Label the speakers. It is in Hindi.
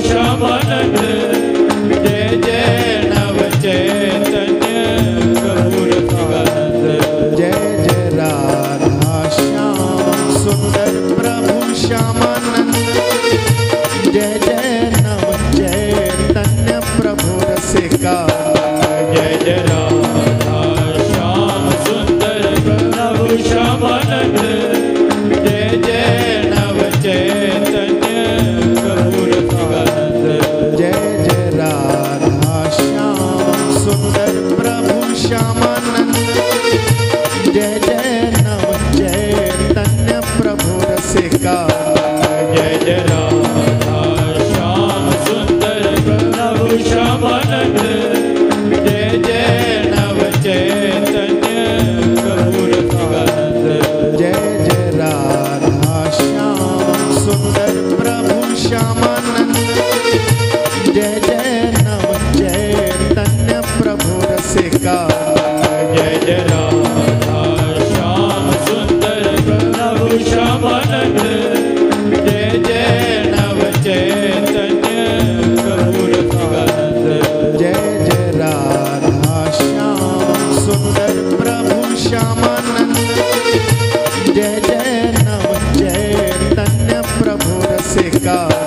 Speaker 1: श्यामानंद जय जय नव चैतन्य प्रभु रसिकानंद
Speaker 2: जय जय राधा श्याम सुंदर प्रभु श्यामानंद जय जय नव चैतन्य प्रभु रसिकानंद
Speaker 1: जय जय राधा श्याम सुंदर प्रभु श्यामानंद जय जय नव चैतन्य प्रभु रसिकानंद
Speaker 2: जय जय राधा श्याम सुंदर प्रभु श्यामानंद जय जय नव चैतन्य प्रभु रसिकानंद
Speaker 1: जय जय राधा श्याम सुंदर प्रभु श्यामानंद जय जय नव चैतन्य प्रभु रसिकानंद
Speaker 2: जय जय राधा श्याम सुंदर प्रभु श्यामानंद जय जय नव चैतन्य प्रभु रसिकानंद
Speaker 1: जय जय राधा श्याम सुंदर प्रभु श्यामानंद जय जय नव चैतन्य प्रभु रसिकानंद
Speaker 2: जय जय राधा श्याम सुंदर प्रभु श्यामानंद जय जय नव चैतन्य प्रभु रसिकानंद